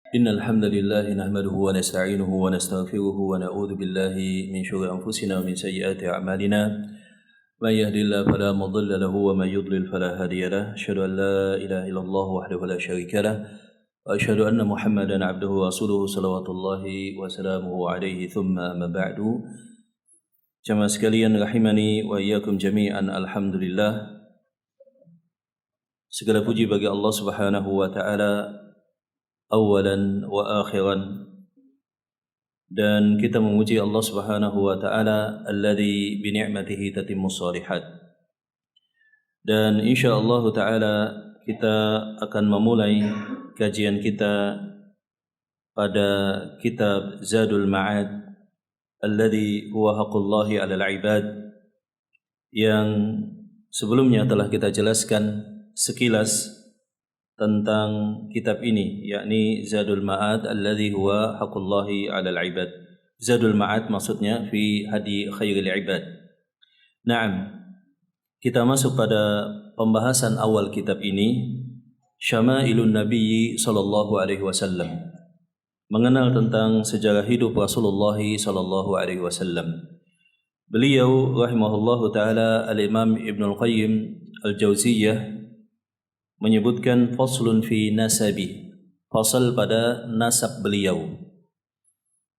إن الحمد لله نحمده ونستعينه ونستغفره ونعوذ بالله من شرور أنفسنا ومن سيئات أعمالنا من يهد الله فلا مضل له ومن يضلل فلا هادي له أشهد أن لا إله إلا الله وحده لا شريك له وأشهد أن محمدا عبده ورسوله صلوات الله وسلامه عليه ثم أما بعد. Jamaah sekalian rahimani wa iyyakum jami'an, alhamdulillah, segala puji bagi Allah Subhanahu wa taala awalan wa akhiran, dan kita memuji Allah Subhanahu wa taala alladzi bi ni'matihi tatimmus shalihat. Dan insyaallah taala kita akan memulai kajian kita pada kitab Zadul Ma'ad alladzi huwa haqqullahi 'alal 'ibad, yang sebelumnya telah kita jelaskan sekilas tentang kitab ini, yakni Zadul Ma'ad alladzi huwa haqqullahi 'alal 'ibad. Zadul Ma'ad maksudnya fi hadi khairil 'ibad. Naam, kita masuk pada pembahasan awal kitab ini, Syama'ilun Nabiyyi sallallahu alaihi wasallam, mengenal tentang sejarah hidup Rasulullah sallallahu alaihi wasallam. Beliau rahimahullahu taala Al-Imam Ibnu Al-Qayyim Al-Jauziyah menyebutkan faslun fi nasabi, fasal pada nasab beliau.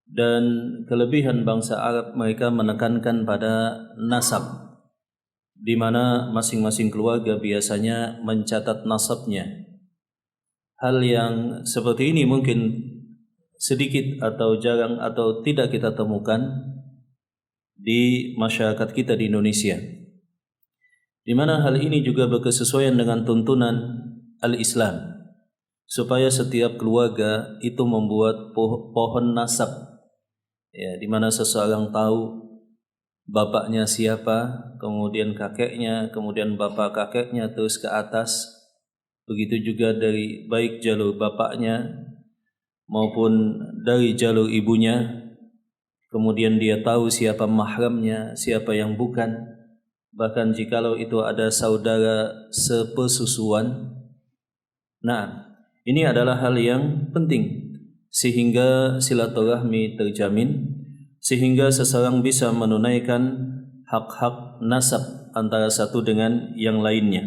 Dan kelebihan bangsa Arab, mereka menekankan pada nasab, di mana masing-masing keluarga biasanya mencatat nasabnya. Hal yang seperti ini mungkin sedikit atau jarang atau tidak kita temukan di masyarakat kita di Indonesia, di mana hal ini juga berkesesuaian dengan tuntunan al-Islam, supaya setiap keluarga itu membuat pohon nasab, ya, di mana seseorang tahu bapaknya siapa, kemudian kakeknya, kemudian bapak kakeknya, terus ke atas. Begitu juga dari baik jalur bapaknya maupun dari jalur ibunya. Kemudian dia tahu siapa mahramnya, siapa yang bukan. Bahkan jikalau itu ada saudara sepesusuan. Nah, ini adalah hal yang penting, sehingga silaturahmi terjamin, sehingga seseorang bisa menunaikan hak-hak nasab antara satu dengan yang lainnya.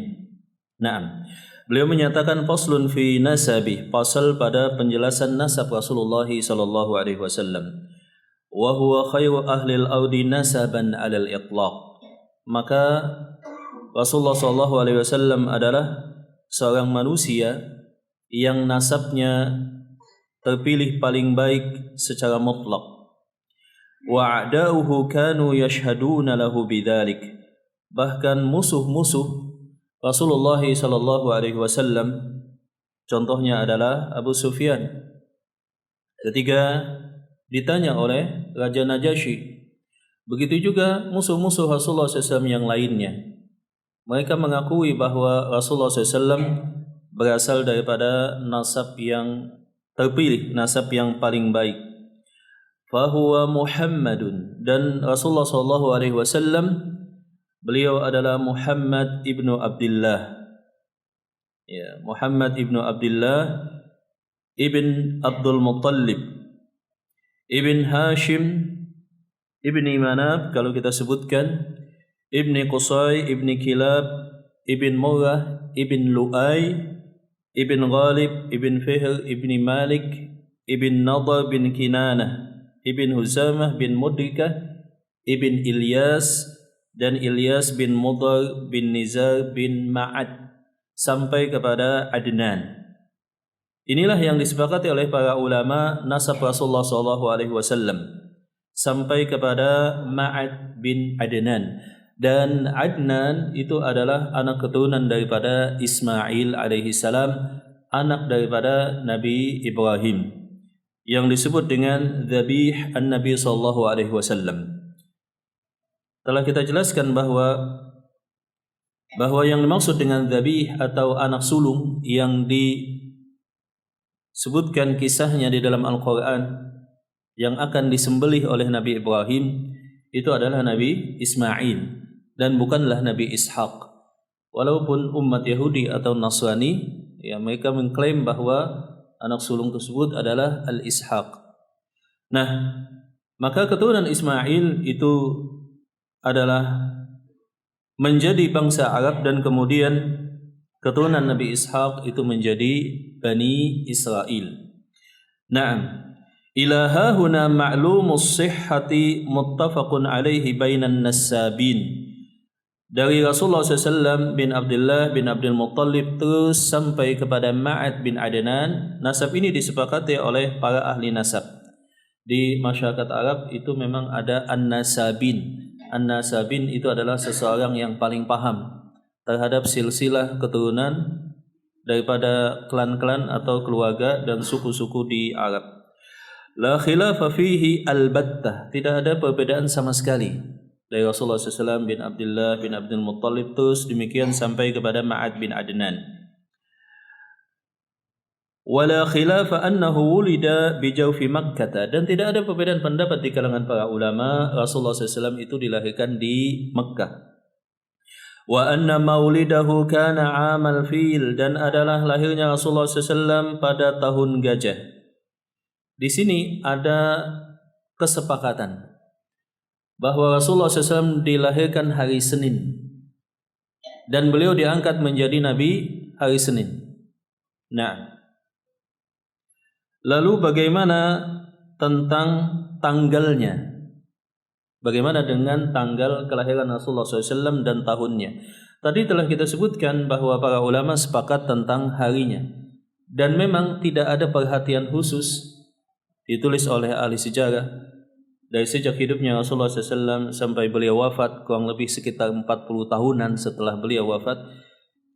Nah, beliau menyatakan faslun fi nasabi, pasal pada penjelasan nasab Rasulullah sallallahu alaihi wasallam. Wa huwa khairu ahli al-ardi nasaban 'alal itlaq. Maka Rasulullah sallallahu alaihi wasallam adalah seorang manusia yang nasabnya terpilih paling baik secara mutlak. Wa a'da'uhu kanu yashhaduna lahu bidzalik. Bahkan musuh-musuh Rasulullah sallallahu alaihi wasallam, contohnya adalah Abu Sufyan, ketika ditanya oleh Raja Najasyi. Begitu juga musuh-musuh Rasulullah SAW yang lainnya. Mereka mengakui bahwa Rasulullah SAW berasal daripada nasab yang terpilih, nasab yang paling baik. Fahuwa Muhammadun, dan Rasulullah SAW, beliau adalah Muhammad ibnu Abdullah. Ya, Muhammad ibnu Abdullah ibn Abdul Muttalib ibn Hashim ibni Manaf, kalau kita sebutkan, ibni Qusay ibni Kilab ibn Murrah ibn Lu'ay ibn Ghalib ibn Fihr ibn Malik ibn Nadar bin Kinanah ibn Huzamah bin Mudrikah ibn Ilyas, dan Ilyas bin Mudar bin Nizar bin Ma'ad, sampai kepada Adnan. Inilah yang disepakati oleh para ulama nasab Rasulullah SAW, sampai kepada Ma'ad bin Adnan. Dan Adnan itu adalah anak keturunan daripada Ismail alaihi salam, anak daripada Nabi Ibrahim, yang disebut dengan Dzabih an-Nabi sallallahu alaihi wasallam. Telah kita jelaskan bahwa yang dimaksud dengan Dzabih atau anak sulung yang disebutkan kisahnya di dalam Al-Quran, yang akan disembelih oleh Nabi Ibrahim, itu adalah Nabi Ismail dan bukanlah Nabi Ishaq. Walaupun umat Yahudi atau Nasrani, ya, mereka mengklaim bahwa anak sulung tersebut adalah Al-Ishaq. Nah, maka keturunan Ismail itu adalah menjadi bangsa Arab, dan kemudian keturunan Nabi Ishaq itu menjadi Bani Israel. Naam. Ila hahuna ma'lumus sihhati muttafaqun alaihi bainan nassabin. Dari Rasulullah SAW bin Abdullah bin Abdul Muttalib terus sampai kepada Ma'ad bin Adnan. Nasab ini disepakati oleh para ahli nasab. Di masyarakat Arab itu memang ada an-nasabin. An-nasabin itu adalah seseorang yang paling paham terhadap silsilah keturunan daripada klan-klan atau keluarga dan suku-suku di Arab. La khilafa fihi albattah, tidak ada perbedaan sama sekali. Dari Rasulullah SAW bin Abdullah bin Abdul Muttalib terus demikian sampai kepada Ma'ad bin Adnan. Wala khilafa annahu wulida bijawfi Makkah, dan tidak ada perbedaan pendapat di kalangan para ulama Rasulullah SAW itu dilahirkan di Mekkah. Wa anna maulidahu kana amal fil, dan adalah lahirnya Rasulullah SAW pada tahun gajah. Di sini ada kesepakatan bahwa Rasulullah SAW dilahirkan hari Senin dan beliau diangkat menjadi Nabi hari Senin. Nah, lalu bagaimana tentang tanggalnya? Bagaimana dengan tanggal kelahiran Rasulullah SAW dan tahunnya? Tadi telah kita sebutkan bahwa para ulama sepakat tentang harinya, dan memang tidak ada perhatian khusus ditulis oleh ahli sejarah dari sejak hidupnya Rasulullah SAW sampai beliau wafat, kurang lebih sekitar 40 tahunan setelah beliau wafat,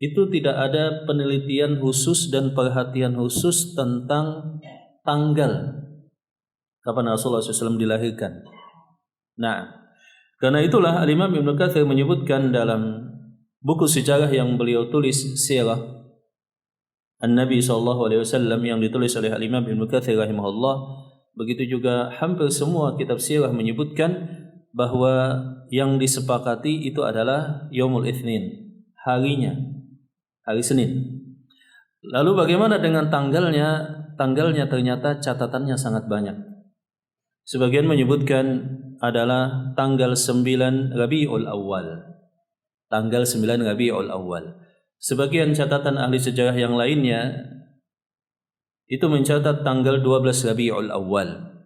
itu tidak ada penelitian khusus dan perhatian khusus tentang tanggal kapan Rasulullah SAW dilahirkan. Nah, karena itulah Al-Imam Ibnu Katsir menyebutkan dalam buku sejarah yang beliau tulis, Sirah An-Nabi SAW, yang ditulis oleh Al-Imam Ibnu Katsir rahimahullah. Begitu juga hampir semua kitab sirah menyebutkan bahwa yang disepakati itu adalah Yaumul Itsnin, harinya, hari Senin. Lalu bagaimana dengan tanggalnya? Tanggalnya ternyata catatannya sangat banyak. Sebagian menyebutkan adalah tanggal 9 Rabiul Awal. Tanggal 9 Rabiul Awal. Sebagian catatan ahli sejarah yang lainnya itu mencatat tanggal 12 Rabiul Awal,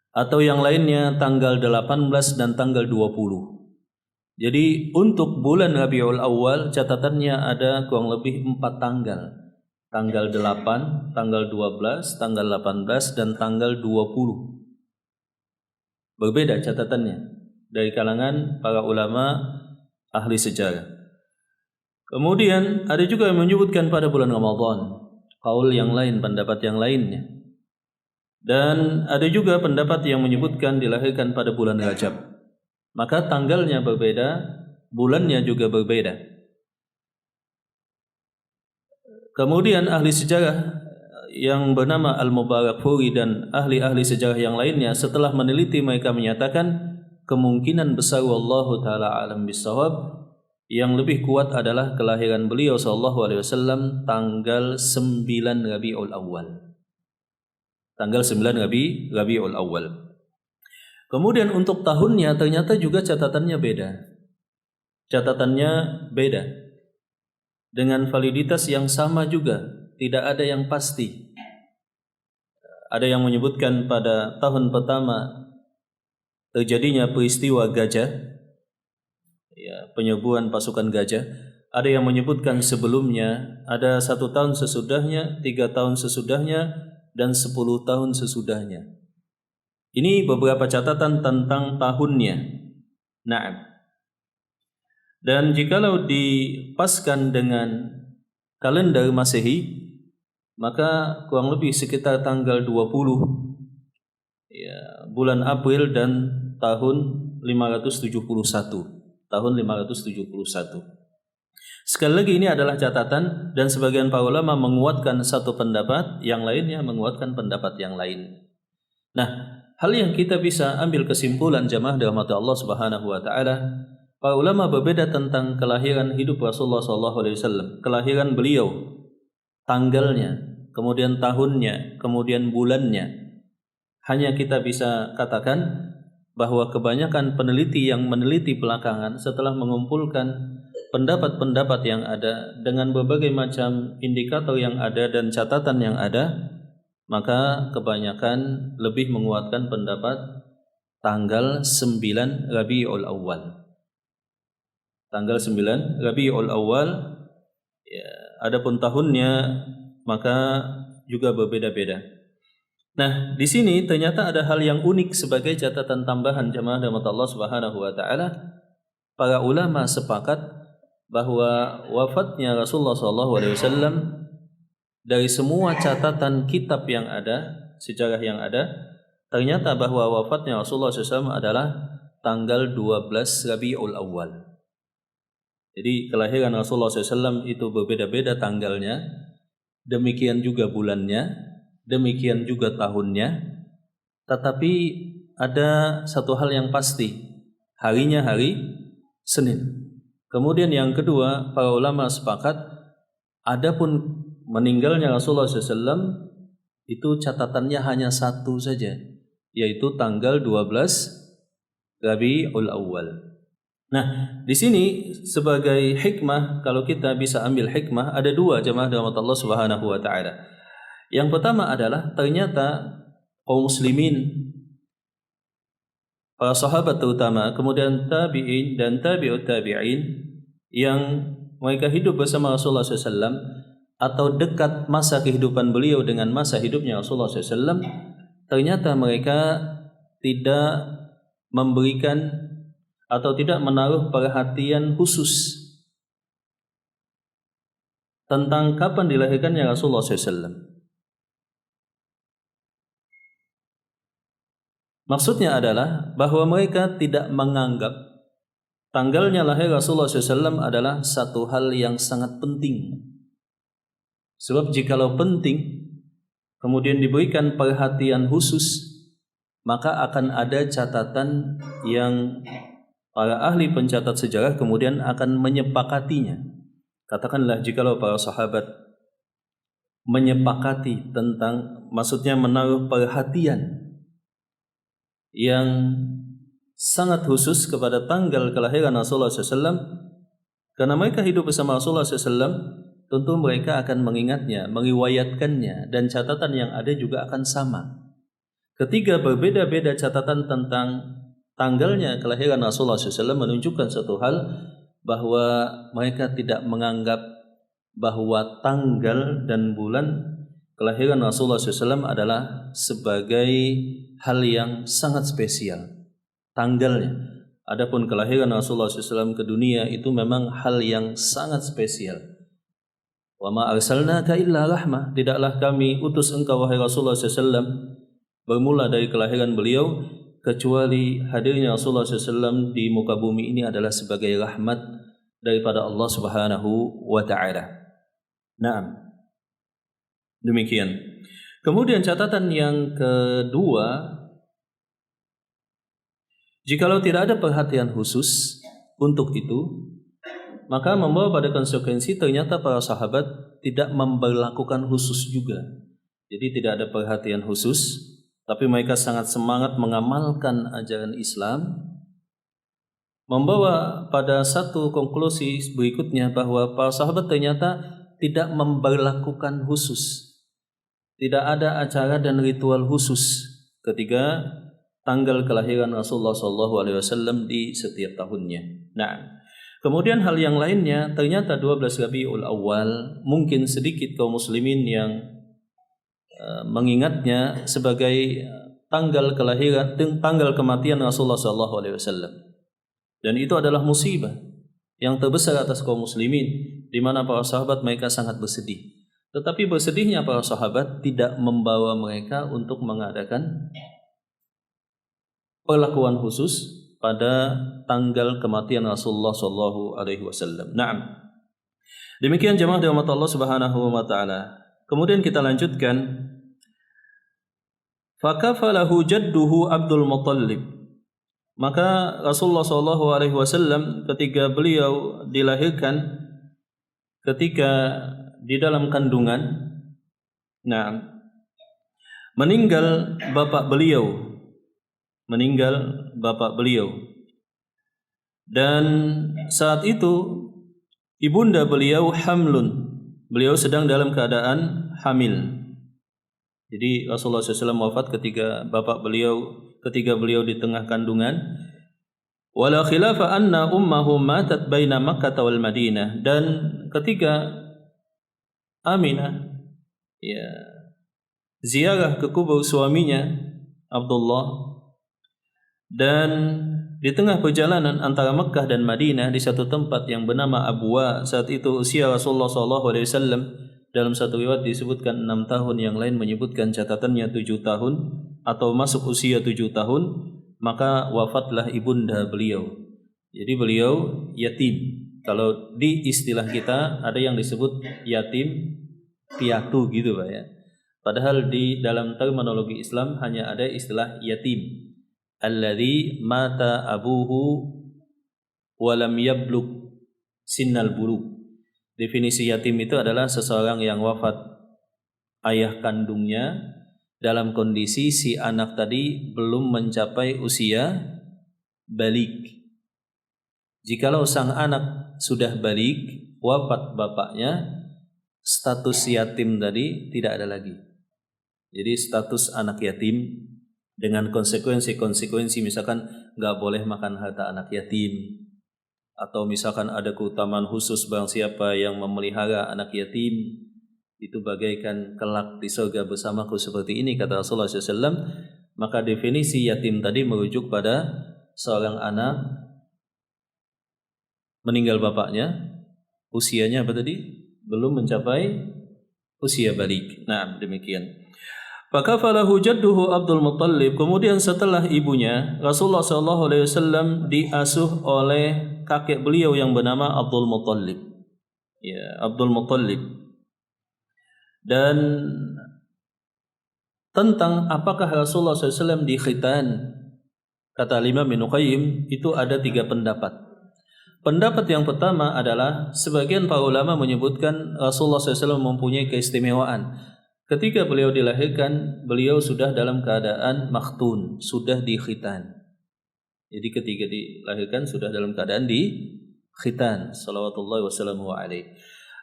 atau yang lainnya tanggal 18 dan tanggal 20. Jadi untuk bulan Rabiul Awal catatannya ada kurang lebih 4 tanggal. Tanggal 8, tanggal 12, tanggal 18 dan tanggal 20. Berbeda catatannya dari kalangan para ulama ahli sejarah. Kemudian ada juga yang menyebutkan pada bulan Ramadan, kaul yang lain, pendapat yang lainnya. Dan ada juga pendapat yang menyebutkan dilahirkan pada bulan Rajab. Maka tanggalnya berbeda, bulannya juga berbeda. Kemudian ahli sejarah yang bernama Al-Mubarakfuri dan ahli-ahli sejarah yang lainnya setelah meneliti mereka menyatakan kemungkinan besar wallahu taala alam bisawab, yang lebih kuat adalah kelahiran beliau SAW tanggal 9 Rabiul Awal. Tanggal 9 Rabiul Awal. Kemudian untuk tahunnya ternyata juga catatannya beda. Catatannya beda. Dengan validitas yang sama juga, tidak ada yang pasti. Ada yang menyebutkan pada tahun pertama terjadinya peristiwa gajah, ya, penyerbuan pasukan gajah. Ada yang menyebutkan sebelumnya, ada 1 tahun sesudahnya, 3 tahun sesudahnya, dan 10 tahun sesudahnya. Ini beberapa catatan tentang tahunnya. Naam. Dan jikalau dipaskan dengan kalender Masehi, maka kurang lebih sekitar tanggal 20 ya, bulan April dan tahun 571. Tahun 571. Sekali lagi ini adalah catatan, dan sebagian para ulama menguatkan satu pendapat, yang lainnya menguatkan pendapat yang lain. Nah, hal yang kita bisa ambil kesimpulan jamaah dirahmati Allah Subhanahu wa taala, para ulama berbeda tentang kelahiran hidup Rasulullah SAW, kelahiran beliau, tanggalnya. kemudian tahunnya, kemudian bulannya. Hanya kita bisa katakan bahwa kebanyakan peneliti yang meneliti belakangan setelah mengumpulkan pendapat-pendapat yang ada dengan berbagai macam indikator yang ada dan catatan yang ada, maka kebanyakan lebih menguatkan pendapat tanggal 9 Rabiul Awal. Tanggal 9 Rabiul Awal, ya, adapun tahunnya maka juga berbeda-beda. Nah, di sini ternyata ada hal yang unik sebagai catatan tambahan jemaah rahmat Allah Subhanahu wa taala. Para ulama sepakat bahwa wafatnya Rasulullah SAW dari semua catatan kitab yang ada, sejarah yang ada, ternyata bahwa wafatnya Rasulullah SAW adalah tanggal 12 Rabiul Awal. Jadi kelahiran Rasulullah SAW itu berbeda-beda tanggalnya, demikian juga bulannya, demikian juga tahunnya. Tetapi ada satu hal yang pasti, harinya hari Senin. Kemudian yang kedua, para ulama sepakat, adapun meninggalnya Rasulullah SAW itu catatannya hanya satu saja, yaitu tanggal 12 Rabiul Awal. Nah, di sini sebagai hikmah, kalau kita bisa ambil hikmah, ada dua jemaah rahmat Allah Subhanahu wa taala. Yang pertama adalah ternyata kaum muslimin, para sahabat terutama, kemudian tabi'in dan tabi'ut tabi'in yang mereka hidup bersama Rasulullah SAW atau dekat masa kehidupan beliau dengan masa hidupnya Rasulullah SAW, ternyata mereka tidak memberikan atau tidak menaruh perhatian khusus tentang kapan dilahirkannya Rasulullah SAW. Maksudnya adalah bahwa mereka tidak menganggap tanggalnya lahir Rasulullah SAW adalah satu hal yang sangat penting. Sebab jikalau penting, kemudian diberikan perhatian khusus, maka akan ada catatan yang para ahli pencatat sejarah kemudian akan menyepakatinya. Katakanlah jikalau para sahabat menyepakati tentang, maksudnya menaruh perhatian yang sangat khusus kepada tanggal kelahiran Rasulullah SAW, karena mereka hidup bersama Rasulullah SAW, tentu mereka akan mengingatnya, meriwayatkannya, dan catatan yang ada juga akan sama. Ketika berbeda-beda catatan tentang tanggalnya kelahiran Rasulullah SAW menunjukkan satu hal, bahwa mereka tidak menganggap bahwa tanggal dan bulan kelahiran Rasulullah SAW adalah sebagai hal yang sangat spesial. Tanggalnya, adapun kelahiran Rasulullah SAW ke dunia itu memang hal yang sangat spesial. Wa ma arsalnaka illa rahmah, tidaklah kami utus engkau wahai Rasulullah SAW bermula dari kelahiran beliau, kecuali hadirnya Rasulullah SAW di muka bumi ini adalah sebagai rahmat daripada Allah Subhanahu wa taala. Naam. Demikian. Kemudian catatan yang kedua, jikalau tidak ada perhatian khusus untuk itu, maka membawa pada konsekuensi ternyata para sahabat tidak memberlakukan khusus juga. Jadi tidak ada perhatian khusus, tapi mereka sangat semangat mengamalkan ajaran Islam, membawa pada satu konklusi berikutnya bahwa para sahabat ternyata tidak memberlakukan khusus. Tidak ada acara dan ritual khusus ketika tanggal kelahiran Rasulullah SAW di setiap tahunnya. Nah, kemudian hal yang lainnya, ternyata 12 Rabiul Awal mungkin sedikit kaum muslimin yang mengingatnya sebagai tanggal kelahiran, tanggal kematian Rasulullah SAW. Dan itu adalah musibah yang terbesar atas kaum muslimin, di mana para sahabat mereka sangat bersedih. Tetapi bersedihnya para sahabat tidak membawa mereka untuk mengadakan perlakuan khusus pada tanggal kematian Rasulullah SAW. Naam. Demikian jemaah dirahmati Allah Subhanahu wa taala. Kemudian kita lanjutkan. Fakafalahu jadduhu Abdul Muttalib. Maka Rasulullah SAW ketika beliau dilahirkan, ketika di dalam kandungan, Nah, meninggal bapak beliau, dan saat itu ibunda beliau hamlun, beliau sedang dalam keadaan hamil. Jadi Rasulullah SAW wafat ketika beliau di tengah kandungan. Wala khilafa anna ummahu matat baina Makkah wal Madinah, dan ketika Aminah ziarah ke kubur suaminya Abdullah, dan di tengah perjalanan antara Mekah dan Madinah di satu tempat yang bernama Abwa, saat itu usia Rasulullah SAW dalam satu riwayat disebutkan 6 tahun, yang lain menyebutkan catatannya 7 tahun atau masuk usia 7 tahun, maka wafatlah ibunda beliau. Jadi beliau yatim. Kalau di istilah kita ada yang disebut yatim piatu gitu Pak ya. Padahal di dalam terminologi Islam hanya ada istilah yatim. Alladzi mata abuhu walam yablugh sinnal bulugh. Definisi yatim itu adalah seseorang yang wafat ayah kandungnya dalam kondisi si anak tadi belum mencapai usia balik. Jikalau sang anak sudah balik, wafat bapaknya, status yatim tadi tidak ada lagi. Jadi status anak yatim dengan konsekuensi misalkan nggak boleh makan harta anak yatim, atau misalkan ada keutamaan khusus barang siapa yang memelihara anak yatim itu bagaikan kelak di surga bersamaku seperti ini, kata Rasulullah SAW. Maka definisi yatim tadi merujuk pada seorang anak meninggal bapaknya, usianya apa tadi? Belum mencapai usia balik. Nah, demikian. Fakafalahu jadduhu Abdul Muttalib. Kemudian setelah ibunya, Rasulullah SAW diasuh oleh kakek beliau yang bernama Abdul Muttalib. Ya, Abdul Muttalib. Dan tentang apakah Rasulullah SAW dikhitan, kata Imam Ibnu Qayyim, itu ada 3 pendapat. Pendapat yang pertama adalah sebagian para ulama menyebutkan Rasulullah SAW mempunyai keistimewaan. Ketika beliau dilahirkan, beliau sudah dalam keadaan makhtun, sudah dikhitan. Jadi ketika dilahirkan sudah dalam keadaan dikhitan. Salawatullahi wassalamu alaihi.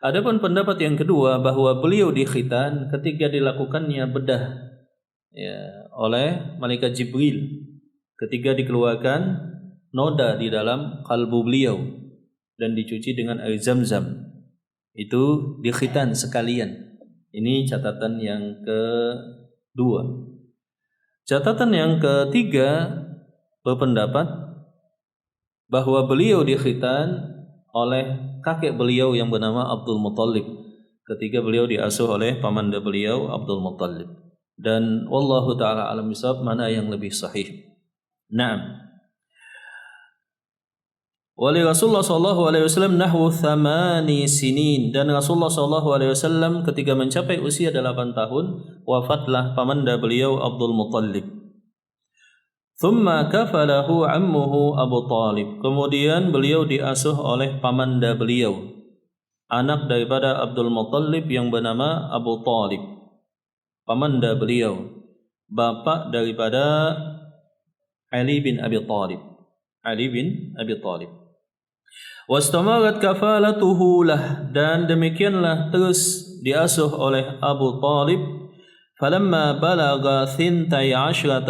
Adapun pendapat yang kedua bahwa beliau dikhitan ketika dilakukannya bedah oleh malaikat Jibril, ketika dikeluarkan noda di dalam kalbu beliau dan dicuci dengan air Zam-Zam, itu dikhitan sekalian. Ini catatan yang kedua. Catatan yang ketiga berpendapat bahwa beliau dikhitan oleh kakek beliau yang bernama Abdul Muttalib ketika beliau diasuh oleh pamanda beliau Abdul Muttalib. Dan wallahu taala alam bisawab mana yang lebih sahih. Naam. Wali Rasulullah SAW nahwu 8 sinin, dan Rasulullah SAW ketika mencapai usia 8 tahun wafatlah pamanda beliau Abdul Muttalib. Thumma kafalahu ammuhu Abu Talib. Kemudian beliau diasuh oleh pamanda beliau, anak daripada Abdul Muttalib yang bernama Abu Talib. Pamanda beliau, bapak daripada Ali bin Abi Talib. Ali bin Abi Talib. Wastamarat kafalatuhu lah, dan demikianlah terus diasuh oleh Abu Talib. Falamma balagha 12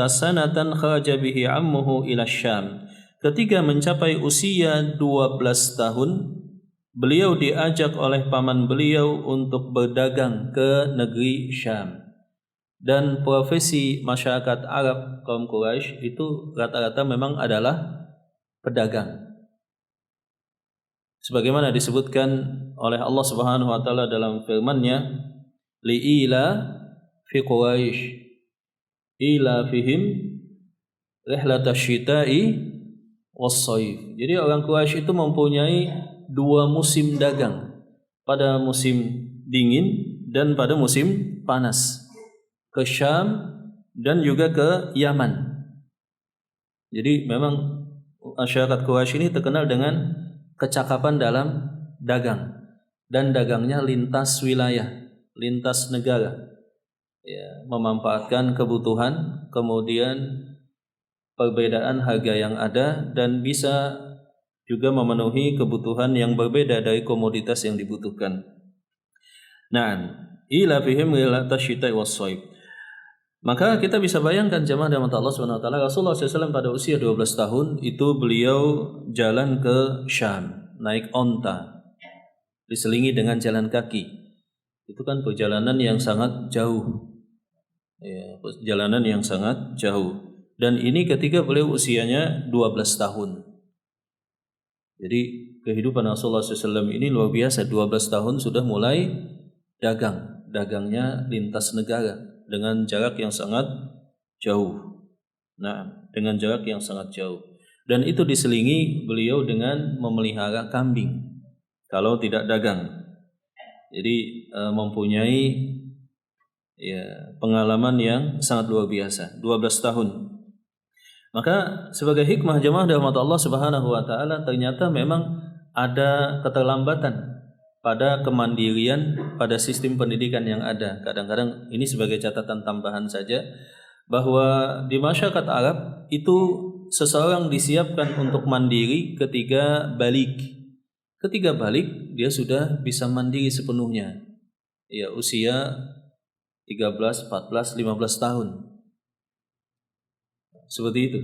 sanatan kharaja bihi ammuhu ila Syam. Ketika mencapai usia 12 tahun, beliau diajak oleh paman beliau untuk berdagang ke negeri Syam. Dan profesi masyarakat Arab kaum Quraisy itu rata-rata memang adalah pedagang. Sebagaimana disebutkan oleh Allah Subhanahu wa taala dalam firman-Nya, li'ila fi Quraisy ila fihim rihlatash syita'i was-shaif. Jadi orang Quraisy itu mempunyai 2 musim dagang, pada musim dingin dan pada musim panas, ke Syam dan juga ke Yaman. Jadi memang masyarakat Quraisy ini terkenal dengan kecakapan dalam dagang, dan dagangnya lintas wilayah, lintas negara. ya, memanfaatkan kebutuhan, kemudian perbedaan harga yang ada, dan bisa juga memenuhi kebutuhan yang berbeda dari komoditas yang dibutuhkan. Nah, ila fihim ila tasyita'i was-shaib. Maka kita bisa bayangkan jemaah rahmat Allah Subhanahu wa taala, Rasulullah SAW pada usia 12 tahun itu beliau jalan ke Syam, naik onta, diselingi dengan jalan kaki. Itu kan perjalanan yang sangat jauh. Ya, perjalanan yang sangat jauh. Dan ini ketika beliau usianya 12 tahun. Jadi kehidupan Rasulullah SAW ini luar biasa. 12 tahun sudah mulai dagang. Dagangnya lintas negara dengan jarak yang sangat jauh. Nah, dengan jarak yang sangat jauh. Dan itu diselingi beliau dengan memelihara kambing kalau tidak dagang. Jadi mempunyai ya, pengalaman yang sangat luar biasa. 12 tahun. Maka sebagai hikmah jemaah rahmat Allah Subhanahu wa taala, ternyata memang ada keterlambatan pada kemandirian pada sistem pendidikan yang ada. Kadang-kadang ini sebagai catatan tambahan saja, bahwa di masyarakat Arab itu seseorang disiapkan untuk mandiri ketika balik. Ketika balik dia sudah bisa mandiri sepenuhnya. Ya, usia 13, 14, 15 tahun. Seperti itu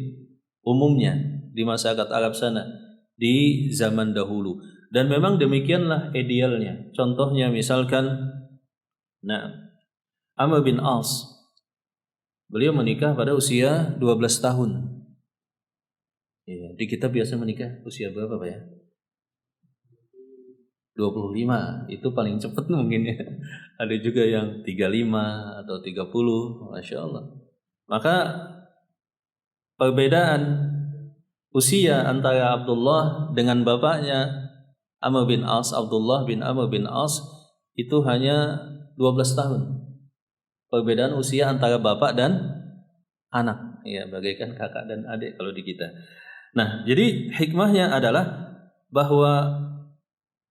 umumnya di masyarakat Arab sana di zaman dahulu, dan memang demikianlah idealnya. Contohnya misalkan Amr bin As, beliau menikah pada usia 12 tahun. Ya, di kita biasa menikah usia berapa Pak ya? 25, itu paling cepat mungkin ya. Ada juga yang 35 atau 30, Masya Allah. Maka perbedaan usia antara Abdullah dengan bapaknya Amr bin As, Abdullah bin Amr bin As, itu hanya 12 tahun. Perbedaan usia antara bapak dan anak, ya, bagaikan kakak dan adik kalau di kita. Nah, jadi hikmahnya adalah bahwa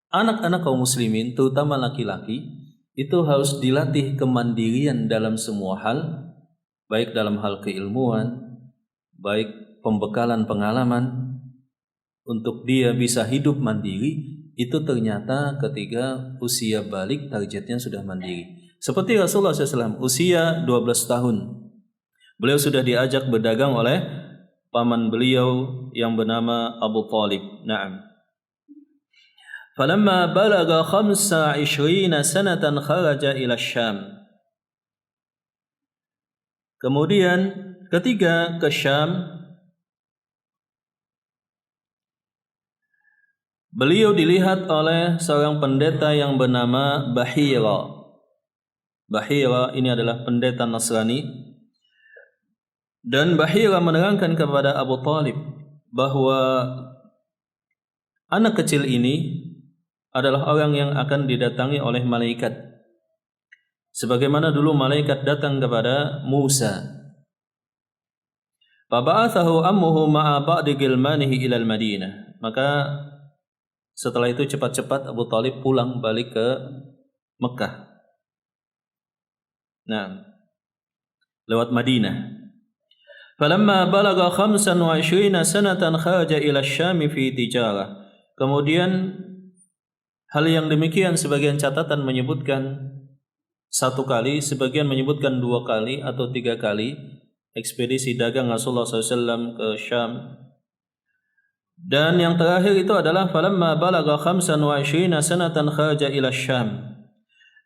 anak-anak kaum muslimin, terutama laki-laki, itu harus dilatih kemandirian dalam semua hal, baik dalam hal keilmuan, baik pembekalan pengalaman, untuk dia bisa hidup mandiri. Itu ternyata ketika usia balik targetnya sudah mandiri. Seperti Rasulullah SAW usia 12 tahun, beliau sudah diajak berdagang oleh paman beliau yang bernama Abu Talib. Naam. Falamma balagha 25 sanatan kharaja ila Syam. Kemudian ketika ke Syam, beliau dilihat oleh seorang pendeta yang bernama Bahira. Bahira ini adalah pendeta Nasrani, dan Bahira menerangkan kepada Abu Talib bahwa anak kecil ini adalah orang yang akan didatangi oleh malaikat, sebagaimana dulu malaikat datang kepada Musa. Faba'athahu ammuhu ma'a ba'di gilmanihi ilal Madinah. Maka setelah itu cepat-cepat Abu Talib pulang balik ke Mekah. Nah, lewat Madinah. Falamma balagha 25 sanatan kharaja ila Syam fi tijarah. Kemudian hal yang demikian sebagian catatan menyebutkan 1 kali, sebagian menyebutkan 2 kali atau 3 kali ekspedisi dagang Rasulullah SAW ke Syam. Dan yang terakhir itu adalah falamma balagha 25 sanatan kharaja ila Syam.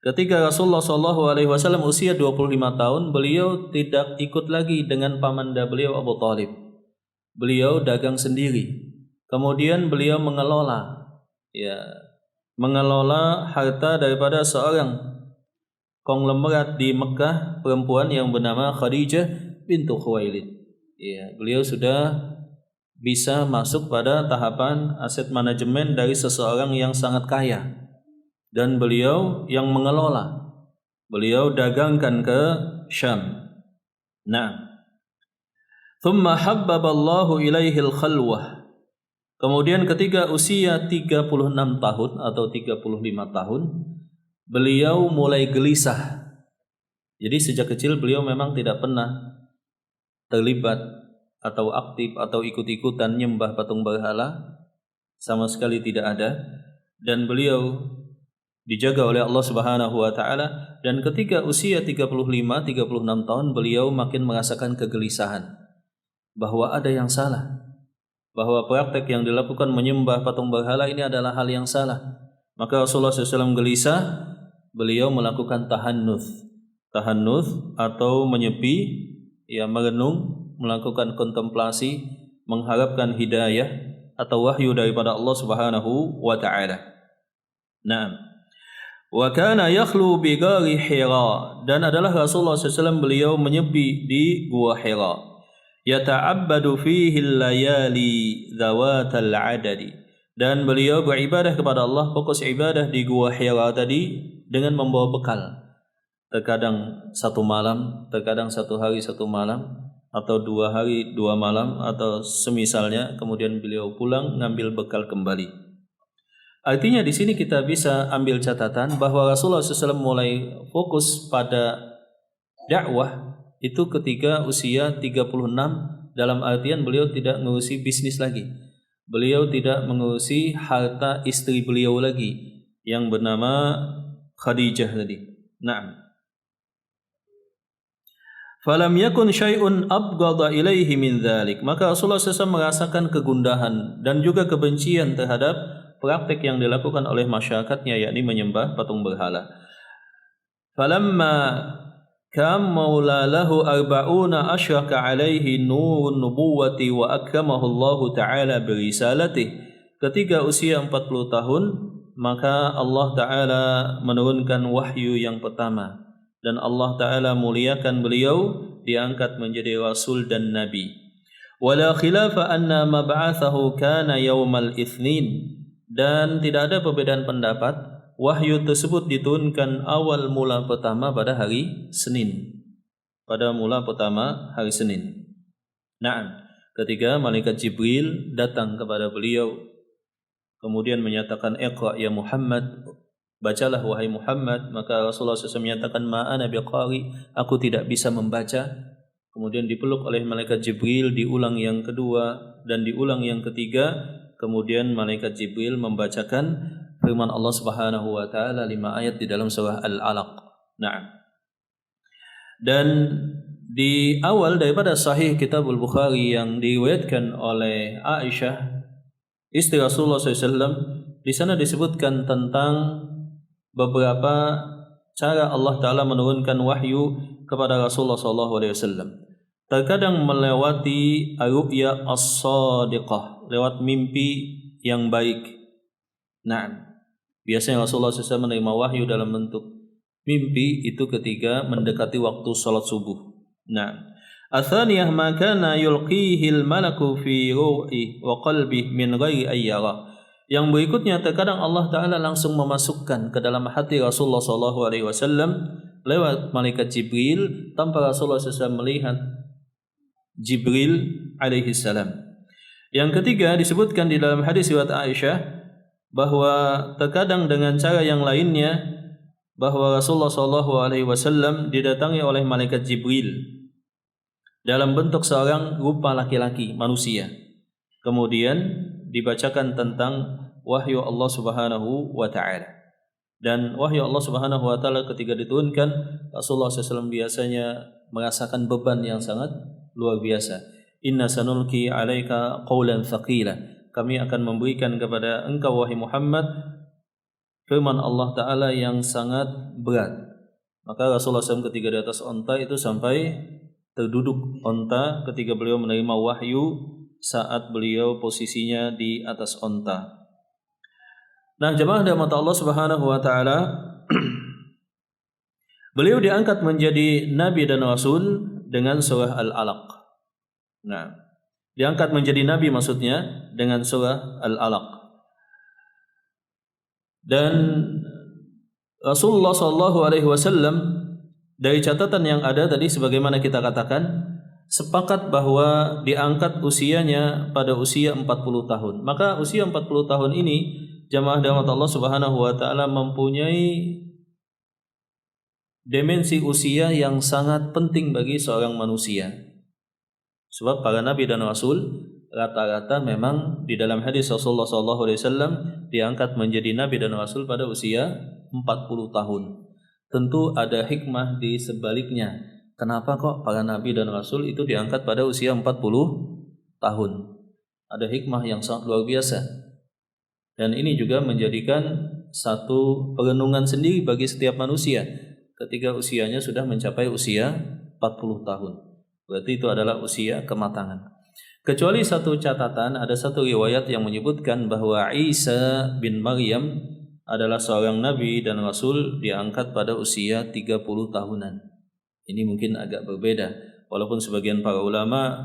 Ketika Rasulullah SAW usia 25 tahun, beliau tidak ikut lagi dengan pamanda beliau Abu Talib. Beliau dagang sendiri. Kemudian beliau mengelola harta daripada seorang konglomerat di Mekah, perempuan yang bernama Khadijah bintu Khuwailid. Ya, beliau sudah bisa masuk pada tahapan aset manajemen dari seseorang yang sangat kaya. Dan beliau yang mengelola. Beliau dagangkan ke Syam. Nah, thumma habbaballahu ilaihil khalwah. Kemudian ketika usia 36 tahun atau 35 tahun, beliau mulai gelisah. Jadi sejak kecil beliau memang tidak pernah terlibat atau aktif atau ikut-ikutan nyembah patung berhala, sama sekali tidak ada, dan beliau dijaga oleh Allah Subhanahu wa taala, dan ketika usia 35-36 tahun beliau makin merasakan kegelisahan bahwa ada yang salah, bahwa praktek yang dilakukan menyembah patung berhala ini adalah hal yang salah. Maka Rasulullah SAW gelisah, beliau melakukan tahannuth atau menyepi, ya merenung, melakukan kontemplasi, mengharapkan hidayah atau wahyu daripada Allah Subhanahu wa taala. Naam. Wa kana yakhlu bi ghari Hira, dan adalah Rasulullah SAW beliau menyepi di gua Hira. Yata'abbadu fihi al-layali dhawatal adadi, dan beliau beribadah kepada Allah, fokus ibadah di gua Hira tadi dengan membawa bekal. Terkadang satu malam, terkadang satu hari satu malam, atau 2 hari 2 malam, atau semisalnya, kemudian beliau pulang ngambil bekal kembali. Artinya di sini kita bisa ambil catatan bahwa Rasulullah SAW mulai fokus pada dakwah itu ketika usia 36, dalam artian beliau tidak mengurusi bisnis lagi. Beliau tidak mengurusi harta istri beliau lagi yang bernama Khadijah tadi. Naam. Falam yakun syai'un abghadha ilaihi min dzalik. Maka Rasulullah SAW merasakan kegundahan dan juga kebencian terhadap praktik yang dilakukan oleh masyarakatnya, yakni menyembah patung berhala. Falamma kam maula lahu 40 asyraka alaihi nurun nubuwati wa akramahu Allah Ta'ala birisalatih. Ketika usia 40 tahun, maka Allah Ta'ala menurunkan wahyu yang pertama, dan Allah Ta'ala muliakan beliau, diangkat menjadi Rasul dan Nabi. Wala khilafa anna mab'athahu kana yawmal itsnin, dan tidak ada perbedaan pendapat, wahyu tersebut diturunkan awal mula pertama pada hari Senin. Pada mula pertama hari Senin. Naam, ketika malaikat Jibril datang kepada beliau, kemudian menyatakan, Iqra ya Muhammad, bacalah wahai Muhammad, maka Rasulullah SAW menyatakan, ma'ana biqari, aku tidak bisa membaca. Kemudian dipeluk oleh malaikat Jibril, diulang yang kedua dan diulang yang ketiga. Kemudian malaikat Jibril membacakan firman Allah Subhanahu wa taala 5 ayat di dalam surah Al-Alaq. Naam. Dan di awal daripada sahih Kitabul Bukhari yang diriwayatkan oleh Aisyah, istri Rasulullah SAW, di sana disebutkan tentang beberapa cara Allah Ta'ala menurunkan wahyu kepada Rasulullah SAW. Terkadang melewati ru'ya as-sadiqah, lewat mimpi yang baik. Nah, biasanya Rasulullah SAW menerima wahyu dalam bentuk mimpi itu ketika mendekati waktu salat subuh. Nah, atsaniyah ma kana yulqihi al-malaku fi ru'i wa qalbi min ghairi ayyara. Yang berikutnya, terkadang Allah Ta'ala langsung memasukkan ke dalam hati Rasulullah SAW lewat malaikat Jibril tanpa Rasulullah SAW melihat Jibril alaihi salam. Yang ketiga disebutkan di dalam hadis riwayat Aisyah bahwa terkadang dengan cara yang lainnya, bahwa Rasulullah SAW didatangi oleh malaikat Jibril dalam bentuk seorang rupa laki-laki manusia. Kemudian dibacakan tentang wahyu Allah Subhanahu wa taala. Dan wahyu Allah Subhanahu wa taala ketika diturunkan, Rasulullah SAW biasanya merasakan beban yang sangat luar biasa. Inna sanulki 'alaika qawlan thaqila. Kami akan memberikan kepada engkau wahai Muhammad firman Allah Ta'ala yang sangat berat. Maka Rasulullah SAW ketika di atas onta itu sampai terduduk onta ketika beliau menerima wahyu saat beliau posisinya di atas onta. Nah, jemaah rahmat Allah Subhanahu wa taala, beliau diangkat menjadi nabi dan rasul dengan surah Al-Alaq. Nah, diangkat menjadi nabi maksudnya dengan surah Al-Alaq. Dan Rasulullah SAW dari catatan yang ada tadi sebagaimana kita katakan, sepakat bahwa diangkat usianya pada usia 40 tahun. Maka usia 40 tahun ini jamaah rahmat Allah Subhanahu wa taala mempunyai dimensi usia yang sangat penting bagi seorang manusia. Sebab para nabi dan rasul rata-rata memang di dalam hadis Rasulullah SAW diangkat menjadi nabi dan rasul pada usia 40 tahun. Tentu ada hikmah di sebaliknya. Kenapa kok para nabi dan rasul itu diangkat pada usia 40 tahun? Ada hikmah yang sangat luar biasa. Dan ini juga menjadikan satu perenungan sendiri bagi setiap manusia ketika usianya sudah mencapai usia 40 tahun. Berarti itu adalah usia kematangan. Kecuali satu catatan, ada satu riwayat yang menyebutkan bahwa Isa bin Maryam adalah seorang nabi dan rasul diangkat pada usia 30 tahunan. Ini mungkin agak berbeda. Walaupun sebagian para ulama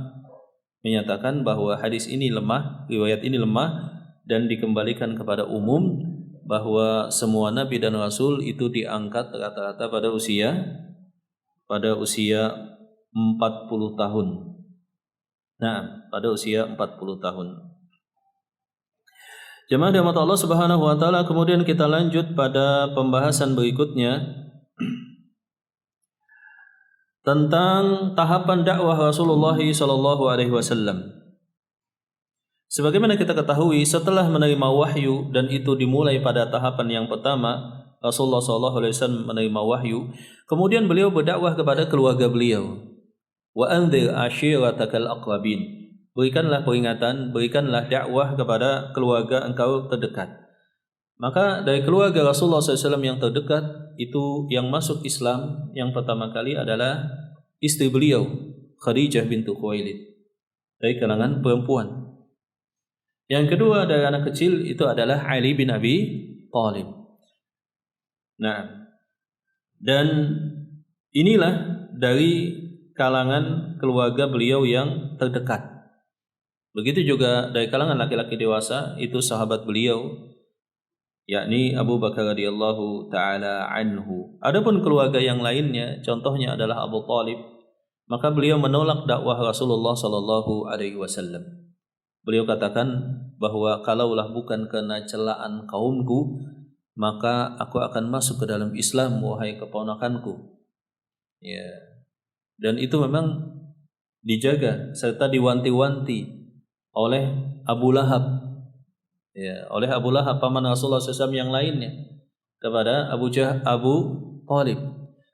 menyatakan bahwa hadis ini lemah, riwayat ini lemah dan dikembalikan kepada umum bahwa semua nabi dan rasul itu diangkat rata-rata pada usia 40 tahun. Nah, pada usia 40 tahun. Jemaah dirahmati Allah Subhanahu wa taala, kemudian kita lanjut pada pembahasan berikutnya tentang tahapan dakwah Rasulullah sallallahu alaihi wasallam. Sebagaimana kita ketahui, setelah menerima wahyu dan itu dimulai pada tahapan yang pertama, Rasulullah sallallahu alaihi wasallam menerima wahyu, kemudian beliau berdakwah kepada keluarga beliau. Wa anzir ashiratakal aqrabin. Berikanlah peringatan, berikanlah dakwah kepada keluarga engkau terdekat. Maka dari keluarga Rasulullah SAW yang terdekat itu yang masuk Islam yang pertama kali adalah istri beliau, Khadijah bintu Khuwailid, dari kalangan perempuan. Yang kedua dari anak kecil itu adalah Ali bin Abi Thalib. Nah, dan inilah dari kalangan keluarga beliau yang terdekat. Begitu juga dari kalangan laki-laki dewasa itu sahabat beliau, yakni Abu Bakar radhiyallahu taala anhu. Adapun keluarga yang lainnya, contohnya adalah Abu Thalib, maka beliau menolak dakwah Rasulullah sallallahu alaihi wasallam. Beliau katakan bahwa kalaulah bukan karena celaan kaumku, maka aku akan masuk ke dalam Islam, wahai keponakanku. Ya. Dan itu memang dijaga serta diwanti-wanti oleh Abu Lahab, ya, oleh Abu Lahab paman Rasulullah SAW yang lainnya kepada Abu Thalib.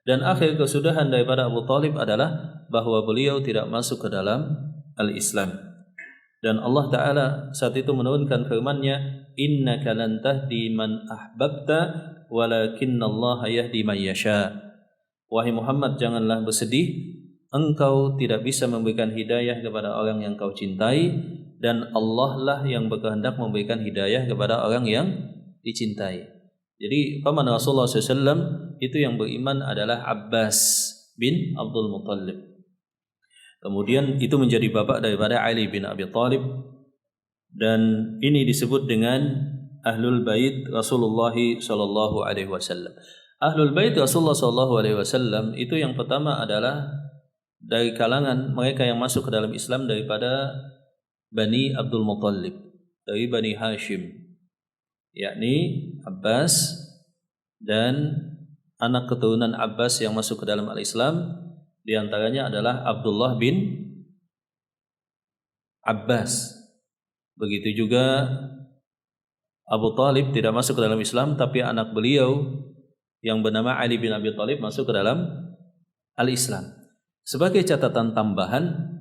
Dan akhir kesudahan daripada Abu Thalib adalah bahwa beliau tidak masuk ke dalam al-Islam. Dan Allah Ta'ala saat itu menurunkan firman-Nya, innaka lan tahdi man ahbabta walakinnallaha yahdi man yasha. Wahai Muhammad, janganlah bersedih, engkau tidak bisa memberikan hidayah kepada orang yang kau cintai, dan Allah lah yang berkehendak memberikan hidayah kepada orang yang dicintai. Jadi paman Rasulullah SAW itu yang beriman adalah Abbas bin Abdul Muttalib. Kemudian itu menjadi bapak daripada Ali bin Abi Thalib, dan ini disebut dengan Ahlul Bait Rasulullah sallallahu alaihi wasallam. Ahlul Bait Rasulullah sallallahu alaihi wasallam itu yang pertama adalah dari kalangan mereka yang masuk ke dalam Islam daripada Bani Abdul Muttalib, dari Bani Hashim, yakni Abbas dan anak keturunan Abbas yang masuk ke dalam al-Islam, di antaranya adalah Abdullah bin Abbas. Begitu juga Abu Thalib tidak masuk ke dalam Islam, tapi anak beliau yang bernama Ali bin Abi Thalib masuk ke dalam al-Islam. Sebagai catatan tambahan,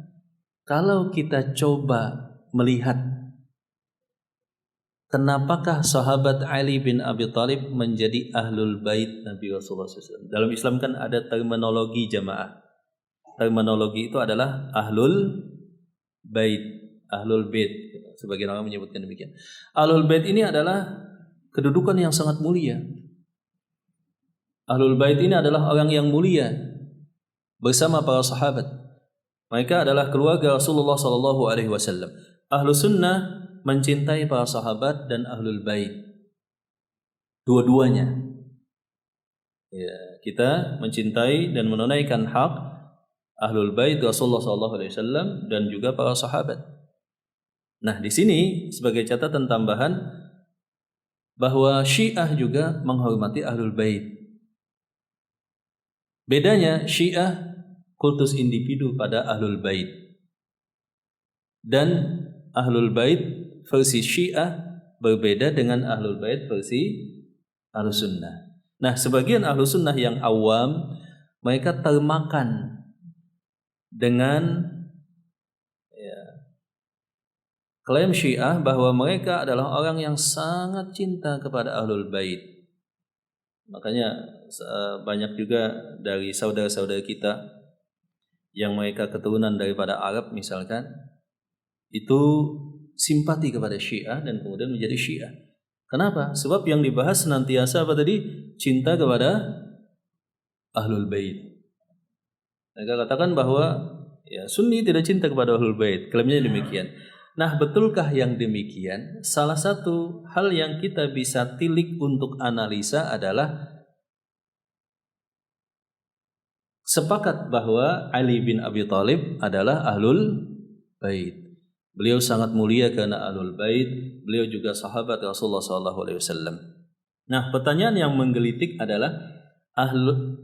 kalau kita coba melihat kenapakah sahabat Ali bin Abi Thalib menjadi Ahlul Bait Nabi Rasulullah SAW. Dalam Islam kan ada terminologi jamaah. Terminologi itu adalah Ahlul Bait, Ahlul Bait. Sebagian orang menyebutkan demikian. Ahlul Bait ini adalah kedudukan yang sangat mulia. Ahlul Bait ini adalah orang yang mulia bersama para sahabat. Mereka adalah keluarga Rasulullah sallallahu alaihi wasallam. Ahlu sunnah mencintai para sahabat dan Ahlul Bait. Dua-duanya. Ya, kita mencintai dan menunaikan hak Ahlul Bait Rasulullah sallallahu alaihi wasallam dan juga para sahabat. Nah, di sini sebagai catatan tambahan bahwa Syiah juga menghormati Ahlul Bait. Bedanya Syiah kultus individu pada Ahlul Bait, dan Ahlul Bait versi Syiah berbeda dengan Ahlul Bait versi Ahlus Sunnah. Nah, sebagian Ahlus Sunnah yang awam, mereka termakan dengan klaim Syiah bahwa mereka adalah orang yang sangat cinta kepada Ahlul Bait. Makanya banyak juga dari saudara-saudara kita yang mereka keturunan daripada Arab misalkan, itu simpati kepada Syiah dan kemudian menjadi Syiah. Kenapa? Sebab yang dibahas senantiasa apa tadi? Cinta kepada Ahlul Bait. Mereka katakan bahwa Sunni tidak cinta kepada Ahlul Bait. Klaimnya demikian. Nah, betulkah yang demikian? Salah satu hal yang kita bisa tilik untuk analisa adalah sepakat bahwa Ali bin Abi Thalib adalah Ahlul Bait. Beliau sangat mulia karena Ahlul Bait. Beliau juga sahabat Rasulullah SAW. Nah, pertanyaan yang menggelitik adalah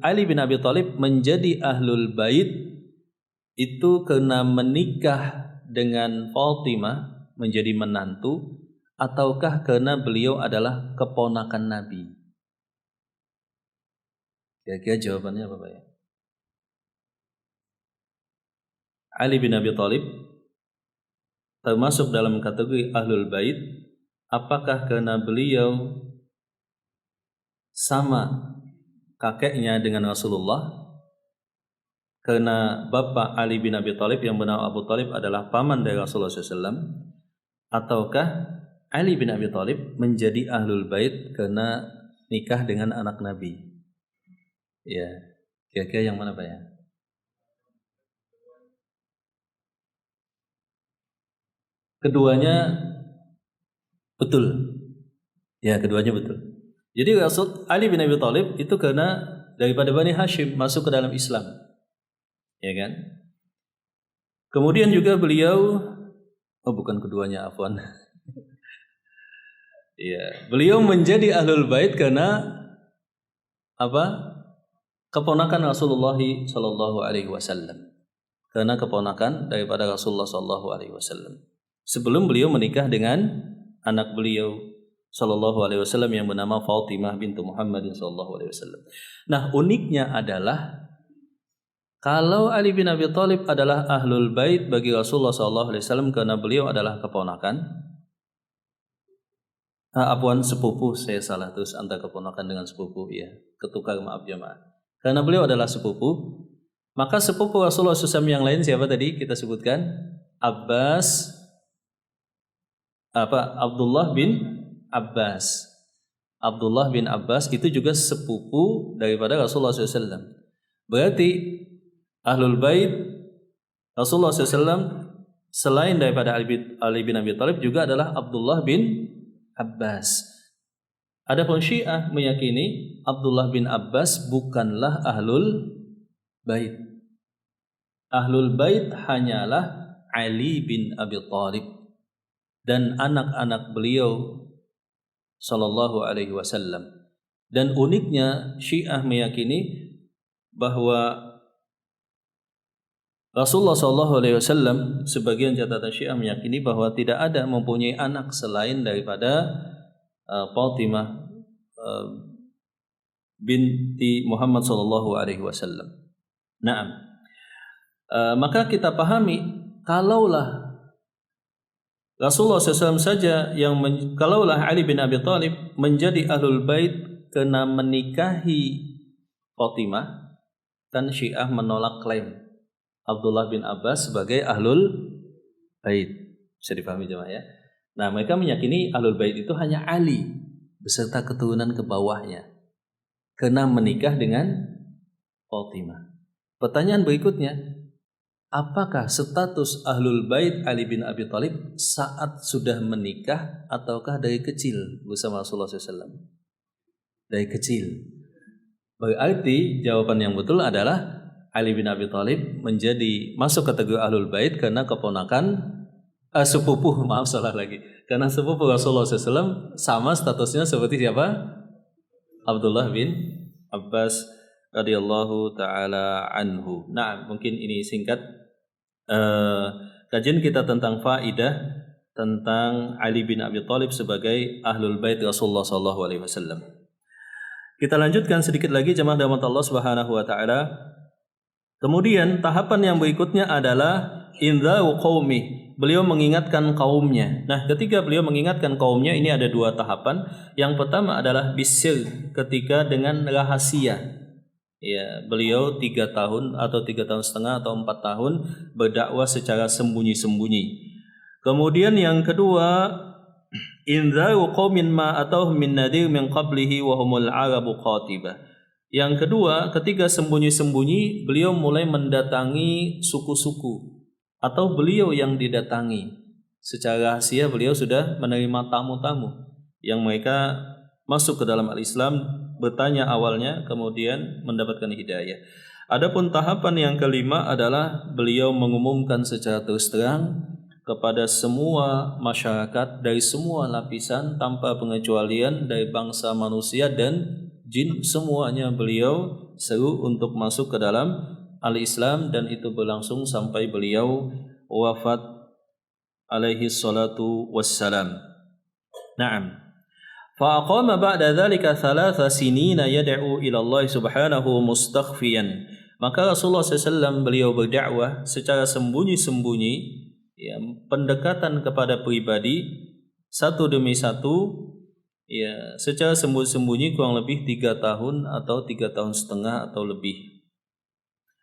Ali bin Abi Thalib menjadi Ahlul Bait itu karena menikah dengan Fatimah menjadi menantu, ataukah karena beliau adalah keponakan Nabi? Kira-kira jawabannya apa Pak ya? Ali bin Abi Thalib termasuk dalam kategori Ahlul Bait apakah karena beliau sama kakeknya dengan Rasulullah? Karena bapak Ali bin Abi Thalib yang bernama Abu Thalib adalah paman dari Rasulullah SAW, ataukah Ali bin Abi Thalib menjadi Ahlul Bait karena nikah dengan anak Nabi? Ya, kira-kira yang mana Pak ya? Keduanya betul. Ya, keduanya betul. Jadi Rasul Ali bin Abi Thalib itu karena daripada Bani Hashim masuk ke dalam Islam. Ya kan? Kemudian juga beliau bukan keduanya, afwan. Ya, beliau menjadi Ahlul Bait karena apa? Keponakan Rasulullah sallallahu alaihi wasallam. Karena keponakan daripada Rasulullah sallallahu alaihi wasallam. Sebelum beliau menikah dengan anak beliau sallallahu alaihi wasallam yang bernama Fatimah bintu Muhammadin sallallahu alaihi wasallam. Nah, uniknya adalah kalau Ali bin Abi Thalib adalah Ahlul Bait bagi Rasulullah SAW karena beliau adalah keponakan, sepupu, saya salah terus antara keponakan dengan sepupu, ya, ketukar, maaf jemaah. Karena beliau adalah sepupu, maka sepupu Rasulullah SAW yang lain siapa tadi kita sebutkan? Abdullah bin Abbas. Abdullah bin Abbas itu juga sepupu daripada Rasulullah SAW. Berarti Ahlul Bait Rasulullah SAW selain daripada Ali bin Abi Thalib juga adalah Abdullah bin Abbas. Adapun Syiah meyakini Abdullah bin Abbas bukanlah Ahlul Bait. Ahlul Bait hanyalah Ali bin Abi Thalib dan anak-anak beliau sallallahu alaihi wasallam. Dan uniknya Syiah meyakini bahwa Rasulullah SAW, sebagian catatan Syiah meyakini bahwa tidak ada mempunyai anak selain daripada Fatimah binti Muhammad SAW. Naam. Maka kita pahami, kalaulah Rasulullah SAW saja kalaulah Ali bin Abi Thalib menjadi Ahlul Bait karena menikahi Fatimah, kan Syiah menolak klaim Abdullah bin Abbas sebagai Ahlul Bait. Bisa dipahami jemaah ya. Nah, mereka meyakini Ahlul Bait itu hanya Ali beserta keturunan ke bawahnya karena menikah dengan Fatimah. Pertanyaan berikutnya, apakah status Ahlul Bait Ali bin Abi Thalib saat sudah menikah ataukah dari kecil bersama Rasulullah SAW? Dari kecil. Berarti jawaban yang betul adalah Ali bin Abi Thalib masuk kategori Ahlul Bait karena keponakan sepupu karena sepupu Rasulullah SAW sama statusnya seperti siapa? Abdullah bin Abbas radhiyallahu taala anhu. Nah, mungkin ini singkat kajian kita tentang faidah tentang Ali bin Abi Thalib sebagai ahlul bait Rasulullah sallallahu alaihi wasallam. Kita lanjutkan sedikit lagi jemaah rahmat Allah Subhanahu wa taala. Kemudian tahapan yang berikutnya adalah indzaru qaumi. Beliau mengingatkan kaumnya. Nah, ketika beliau mengingatkan kaumnya ini ada dua tahapan. Yang pertama adalah bisir, ketika dengan rahasia. Ya, beliau 3 tahun atau 3 tahun setengah atau 4 tahun berdakwah secara sembunyi-sembunyi. Kemudian yang kedua, indzaru qaumin ma atau min nadir min qablihi wa humul arabu qatibah. Yang kedua, ketika sembunyi-sembunyi beliau mulai mendatangi suku-suku atau beliau yang didatangi. Secara rahasia beliau sudah menerima tamu-tamu yang mereka masuk ke dalam al-Islam, bertanya awalnya kemudian mendapatkan hidayah. Adapun tahapan yang kelima adalah beliau mengumumkan secara terus terang kepada semua masyarakat dari semua lapisan tanpa pengecualian dari bangsa manusia dan jin, semuanya beliau seru untuk masuk ke dalam al-Islam, dan itu berlangsung sampai beliau wafat alaihi salatu wassalam. Naam. Fa aqama ba'da dzalika 3 sinina yad'u ila Allah subhanahu mustakhfiyan. Maka Rasulullah SAW beliau berdakwah secara sembunyi-sembunyi, ya, pendekatan kepada pribadi satu demi satu, ya, secara sembunyi-sembunyi kurang lebih 3 tahun atau 3 tahun setengah atau lebih,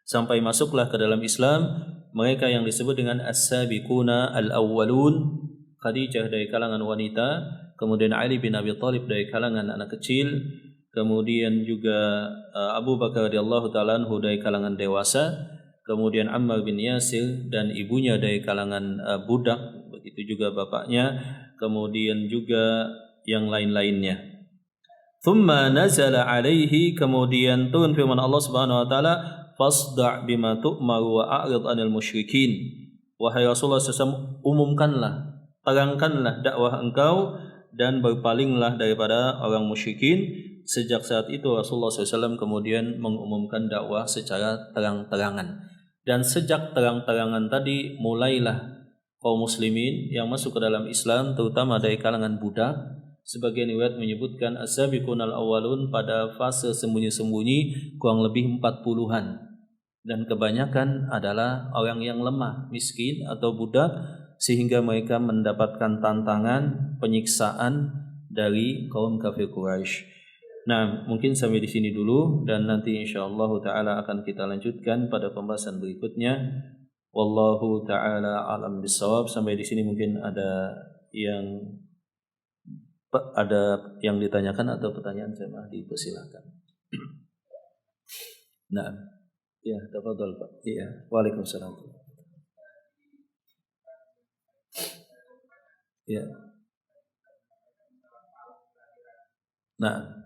sampai masuklah ke dalam Islam mereka yang disebut dengan as-sabiquna al-awwalun, Khadijah dari kalangan wanita, kemudian Ali bin Abi Thalib dari kalangan anak kecil, kemudian juga Abu Bakar radhiyallahu taala anhu dari kalangan dewasa, kemudian Ammar bin Yasir dan ibunya dari kalangan budak, begitu juga bapaknya, kemudian juga yang lain-lainnya. Thumma nazala alaihi, kemudian turun firman Allah Subhanahu wa taala, fasda' bima tu'maru wa a'rid 'anil musyrikin. Wahai Rasulullah SAW, umumkanlah, terangkanlah dakwah engkau dan berpalinglah daripada orang musyrikin. Sejak saat itu Rasulullah SAW kemudian mengumumkan dakwah secara terang-terangan. Dan sejak terang-terangan tadi mulailah kaum muslimin yang masuk ke dalam Islam, terutama dari kalangan budak. Sebagian riwayat menyebutkan as-sabiqunal awwalun pada fase sembunyi-sembunyi kurang lebih 40-an. Dan kebanyakan adalah orang yang lemah, miskin atau budak, sehingga mereka mendapatkan tantangan, penyiksaan dari kaum kafir Quraisy. Nah, mungkin sampai di sini dulu, dan nanti insyaallah taala akan kita lanjutkan pada pembahasan berikutnya. Wallahu taala alam bisawab. Sampai di sini mungkin ada yang ditanyakan atau pertanyaan, jemaah dipersilakan. Nah, ya, tafadhol Pak. Iya, waalaikumsalam. Ya. Nah.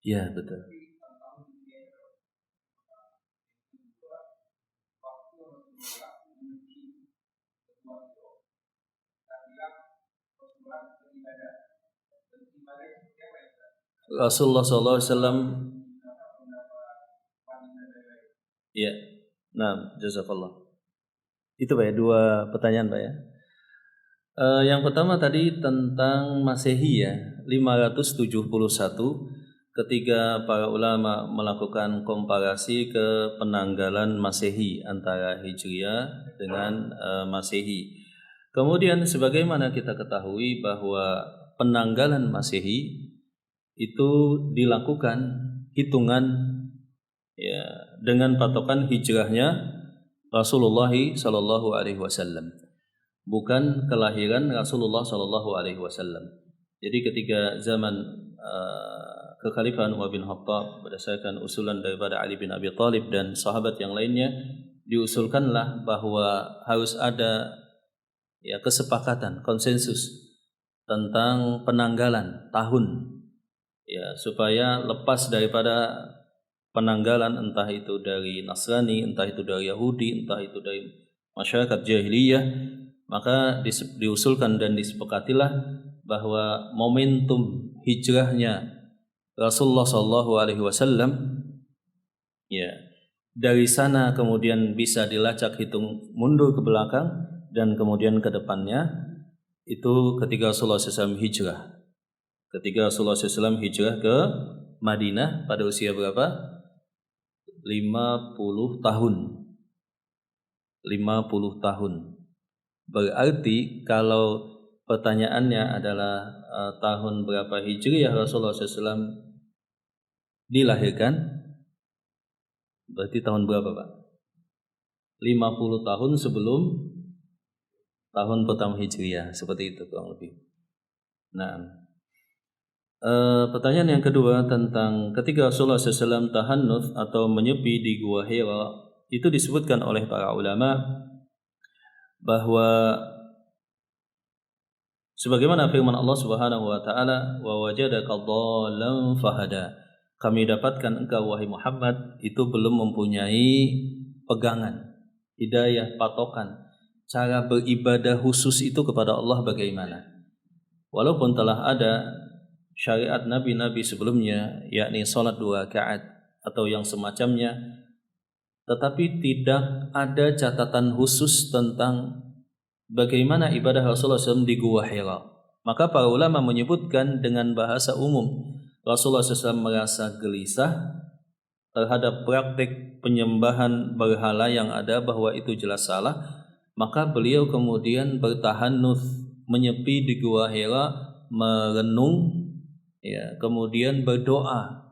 Ya, betul. Rasulullah SAW. Ya. Nah, jazakallah. Itu Pak ya, 2 pertanyaan Pak ya. Yang pertama tadi tentang Masehi ya, 571, ketika para ulama melakukan komparasi ke penanggalan Masehi antara Hijriah dengan Masehi. Kemudian sebagaimana kita ketahui bahwa penanggalan Masehi itu dilakukan hitungan ya dengan patokan hijrahnya Rasulullah sallallahu alaihi wasallam, bukan kelahiran Rasulullah sallallahu alaihi wasallam. Jadi ketika zaman kekhalifahan Umar bin Khattab berdasarkan usulan daripada Ali bin Abi Thalib dan sahabat yang lainnya, diusulkanlah bahwa harus ada ya kesepakatan, konsensus tentang penanggalan tahun, ya, supaya lepas daripada penanggalan entah itu dari Nasrani, entah itu dari Yahudi, entah itu dari masyarakat jahiliyah. Maka diusulkan dan disepakatilah bahwa momentum hijrahnya Rasulullah SAW, ya, dari sana kemudian bisa dilacak hitung mundur ke belakang dan kemudian ke depannya, itu ketika Rasulullah SAW hijrah. Ketika Rasulullah SAW hijrah ke Madinah pada usia berapa? 50 tahun. 50 tahun. Berarti kalau pertanyaannya adalah tahun berapa Hijriah Rasulullah SAW dilahirkan, berarti tahun berapa Pak? 50 tahun sebelum tahun pertama Hijriah, seperti itu kurang lebih. Nah, pertanyaan yang kedua tentang ketika Rasulullah SAW tahannuts atau menyepi di Gua Hira, itu disebutkan oleh para ulama bahwa sebagaimana firman Allah Subhanahu wa taala, wa wajadaka dhallan fahada. Kami dapatkan engkau wahai Muhammad itu belum mempunyai pegangan, hidayah, patokan, cara beribadah khusus itu kepada Allah bagaimana. Walaupun telah ada syariat nabi-nabi sebelumnya, yakni salat 2 rakaat atau yang semacamnya, tetapi tidak ada catatan khusus tentang bagaimana ibadah Rasulullah SAW di Gua Hira. Maka para ulama menyebutkan dengan bahasa umum, Rasulullah SAW merasa gelisah terhadap praktik penyembahan berhala yang ada, bahwa itu jelas salah. Maka beliau kemudian bertahannuts, menyepi di Gua Hira, merenung, ya, kemudian berdoa.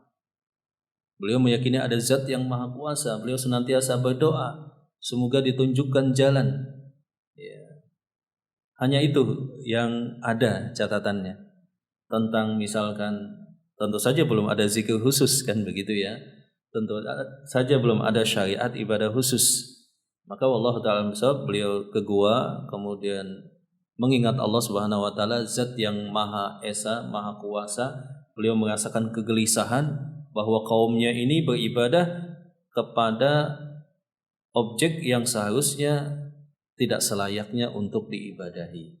Beliau meyakini ada zat yang maha kuasa. Beliau senantiasa berdoa, semoga ditunjukkan jalan. Ya. Hanya itu yang ada catatannya. Tentang misalkan, tentu saja belum ada zikir khusus, kan begitu ya. Tentu saja belum ada syariat ibadah khusus. Maka wallahu ta'ala bishawab, beliau ke gua, kemudian mengingat Allah Subhanahu wa taala, zat yang maha esa, maha kuasa. Beliau merasakan kegelisahan bahwa kaumnya ini beribadah kepada objek yang seharusnya tidak selayaknya untuk diibadahi.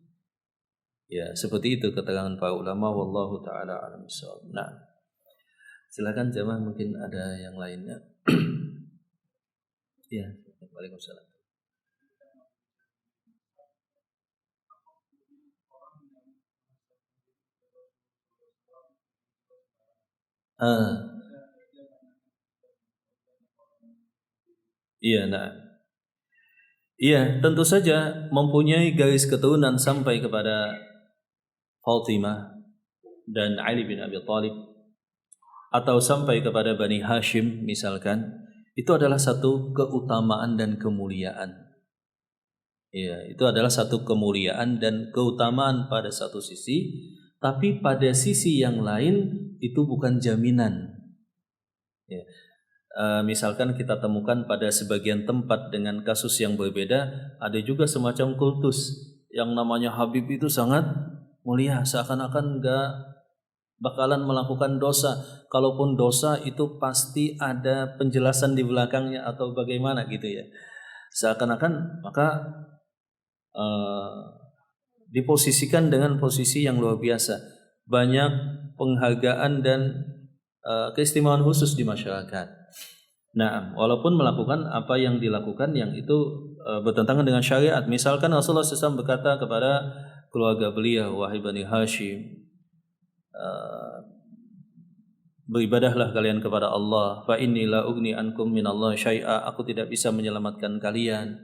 Ya, seperti itu keterangan para ulama, wallahu taala a'lam bishawab. Nah, silakan jemaah, mungkin ada yang lainnya. Ya, waalaikumsalam. Iya, nah. Iya, tentu saja mempunyai garis keturunan sampai kepada Fatimah dan Ali bin Abi Thalib, atau sampai kepada Bani Hashim misalkan, itu adalah satu keutamaan dan kemuliaan. Ya, itu adalah satu kemuliaan dan keutamaan pada satu sisi, tapi pada sisi yang lain itu bukan jaminan. Ya. Misalkan kita temukan pada sebagian tempat dengan kasus yang berbeda, ada juga semacam kultus yang namanya Habib itu sangat mulia, seakan-akan enggak bakalan melakukan dosa. Kalaupun dosa itu pasti ada penjelasan di belakangnya atau bagaimana gitu ya. Seakan-akan maka diposisikan dengan posisi yang luar biasa, banyak penghargaan dan keistimewaan khusus di masyarakat. Nah, walaupun melakukan apa yang dilakukan yang itu bertentangan dengan syariat. Misalkan Rasulullah SAW berkata kepada keluarga beliau, wahai Bani Hashim, beribadahlah kalian kepada Allah, fa inni la ugni ankum minallahi syai'a, aku tidak bisa menyelamatkan kalian.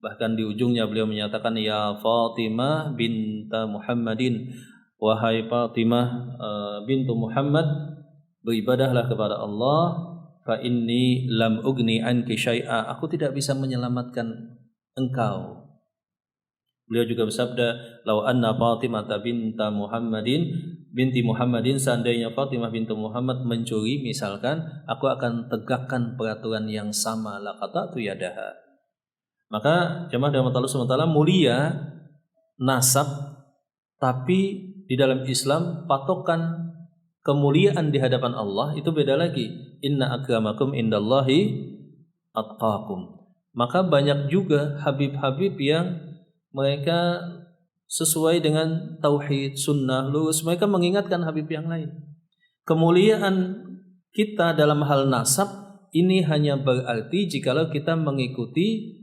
Bahkan di ujungnya beliau menyatakan, ya Fatimah binta Muhammadin, wahai Fatimah bintu Muhammad, beribadahlah kepada Allah, fa inni lam ugni anki syai'a, aku tidak bisa menyelamatkan engkau. Beliau juga bersabda, lau anna Fatimah binta Muhammadin binti Muhammadin, seandainya Fatimah bintu Muhammad mencuri misalkan, aku akan tegakkan peraturan yang sama, laqata'tu yadaha. Maka jemaah dirahmati Allah Subhanahu wa taala, mulia nasab, tapi di dalam Islam patokan kemuliaan di hadapan Allah itu beda lagi. Inna akramakum indallahi atqakum. Maka banyak juga habib-habib yang mereka sesuai dengan tauhid, sunnah, lurus. Mereka mengingatkan Habib yang lain. Kemuliaan kita dalam hal nasab ini hanya berarti jikalau kita mengikuti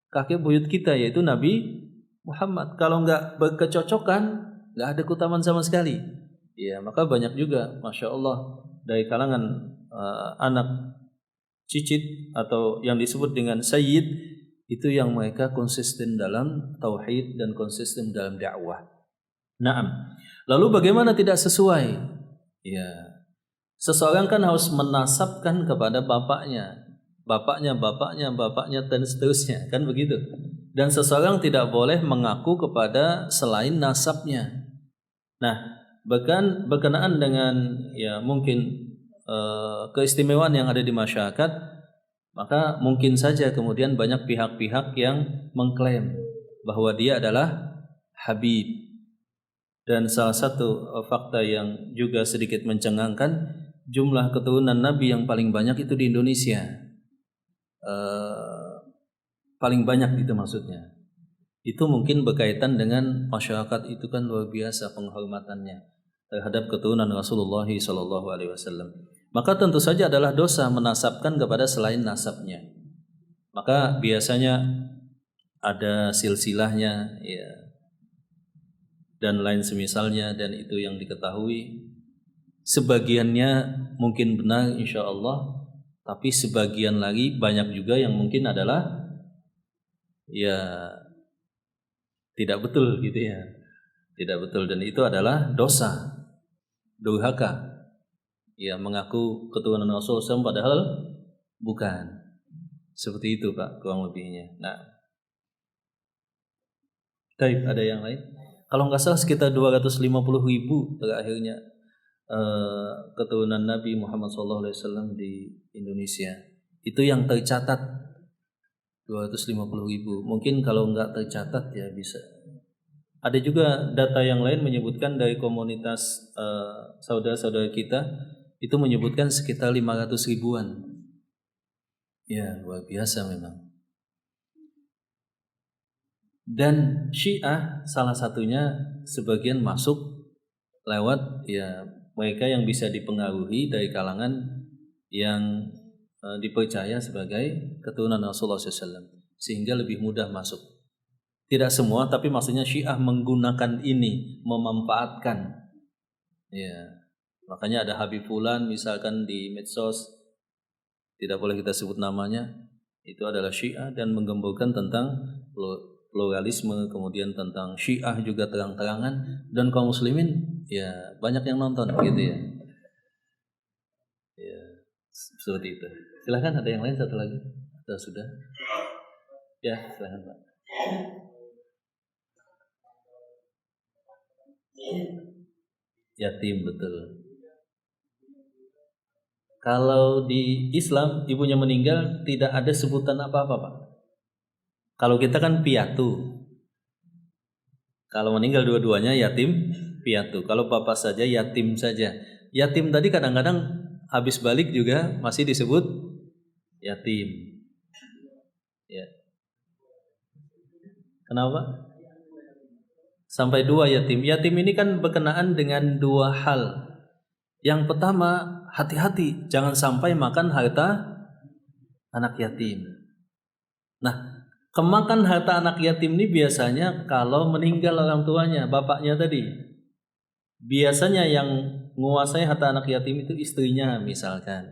kakek buyut kita, yaitu Nabi Muhammad. Kalau nggak berkecocokan, nggak ada keutamaan sama sekali. Ya, maka banyak juga, masya Allah, dari kalangan anak cicit atau yang disebut dengan sayyid, itu yang mereka konsisten dalam tauhid dan konsisten dalam dakwah. Naam. Lalu bagaimana tidak sesuai? Ya, seseorang kan harus menasabkan kepada bapaknya, bapaknya dan seterusnya, kan begitu. Dan seseorang tidak boleh mengaku kepada selain nasabnya. Nah, bahkan berkenaan dengan ya mungkin keistimewaan yang ada di masyarakat, maka mungkin saja kemudian banyak pihak-pihak yang mengklaim bahwa dia adalah Habib. Dan salah satu fakta yang juga sedikit mencengangkan, jumlah keturunan Nabi yang paling banyak itu di Indonesia. Paling banyak itu maksudnya. Itu mungkin berkaitan dengan masyarakat itu kan luar biasa penghormatannya terhadap keturunan Rasulullah SAW. Maka tentu saja adalah dosa menasabkan kepada selain nasabnya. Maka biasanya ada silsilahnya, ya, dan lain semisalnya, dan itu yang diketahui. Sebagiannya mungkin benar insya Allah, tapi sebagian lagi banyak juga yang mungkin adalah ya tidak betul gitu ya, tidak betul, dan itu adalah dosa, durhaka. Ya, mengaku keturunan Rasul SAW padahal bukan. Seperti itu Pak, kurang lebihnya. Nah, baik, ada yang lain? Kalau nggak salah sekitar 250.000 terakhirnya keturunan Nabi Muhammad SAW di Indonesia. Itu yang tercatat 250.000. Mungkin kalau nggak tercatat ya bisa. Ada juga data yang lain menyebutkan dari komunitas saudara-saudara kita, itu menyebutkan sekitar 500 ribuan. Ya, luar biasa memang. Dan Syiah salah satunya sebagian masuk lewat ya mereka yang bisa dipengaruhi dari kalangan yang dipercaya sebagai keturunan Rasulullah SAW, sehingga lebih mudah masuk. Tidak semua, tapi maksudnya Syiah menggunakan ini, memanfaatkan. Ya. Makanya ada Habib Fulan misalkan di medsos, tidak boleh kita sebut namanya, itu adalah Syiah dan menggemburkan tentang pluralisme, kemudian tentang Syiah juga terang-terangan, dan kaum muslimin ya banyak yang nonton gitu ya. Ya, seperti itu. Silahkan, ada yang lain satu lagi? Atau sudah? Ya, silahkan Pak. Yatim, betul. Kalau di Islam ibunya meninggal tidak ada sebutan apa-apa Pak. Kalau kita kan piatu. Kalau meninggal dua-duanya yatim, piatu. Kalau bapak saja yatim saja. Yatim tadi kadang-kadang habis balik juga masih disebut yatim. Ya. Kenapa? Sampai 2 yatim. Yatim ini kan berkenaan dengan 2 hal. Yang pertama, hati-hati jangan sampai makan harta anak yatim. Nah, kemakan harta anak yatim ini biasanya kalau meninggal orang tuanya, bapaknya tadi. Biasanya yang menguasai harta anak yatim itu istrinya misalkan.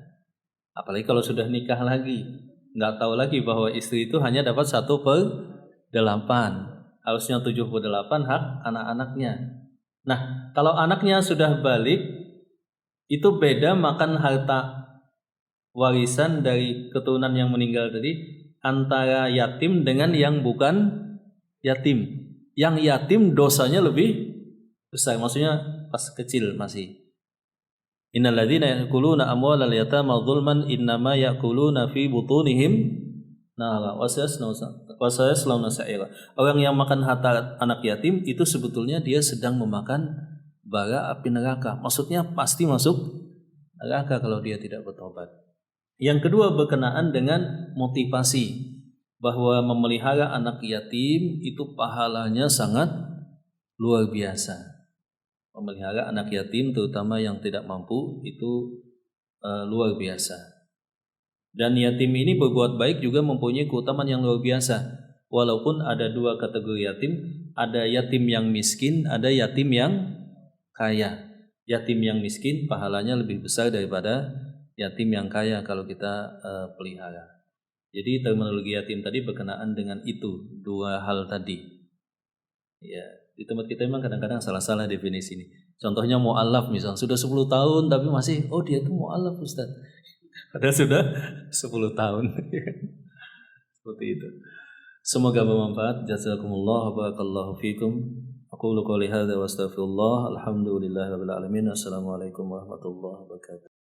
Apalagi kalau sudah nikah lagi, nggak tahu lagi bahwa istri itu hanya dapat 1/8. Harusnya 78 hak anak-anaknya. Nah, kalau anaknya sudah balik, itu beda makan harta warisan dari keturunan yang meninggal tadi antara yatim dengan yang bukan yatim. Yang yatim dosanya lebih besar, maksudnya pas kecil masih. Innal ladzina ya'kuluna amwalal yatama dzulman innama ya'kuluna fi butunihim nara wa sayaslawna sa'ira. Orang yang makan harta anak yatim itu sebetulnya dia sedang memakan bara api neraka. Maksudnya pasti masuk neraka kalau dia tidak bertobat. Yang kedua berkenaan dengan motivasi, bahwa memelihara anak yatim itu pahalanya sangat luar biasa. Memelihara anak yatim terutama yang tidak mampu itu luar biasa. Dan yatim ini berbuat baik juga mempunyai keutamaan yang luar biasa. Walaupun ada dua kategori yatim, ada yatim yang miskin, ada yatim yang kaya. Yatim yang miskin pahalanya lebih besar daripada yatim yang kaya kalau kita pelihara. Jadi terminologi yatim tadi berkenaan dengan itu, dua hal tadi. Ya, di tempat kita memang kadang-kadang salah-salah definisi ini. Contohnya mu'alaf misalnya, sudah 10 tahun tapi masih, oh dia itu mu'alaf Ustaz. Padahal sudah 10 tahun. Seperti itu. Semoga bermanfaat. Jazakumullah wa barakallahu fikum. Aqulu qouli hadza wa astaghfirullah. Alhamdulillahirabbil alamin. Assalamualaikum warahmatullahi wabarakatuh.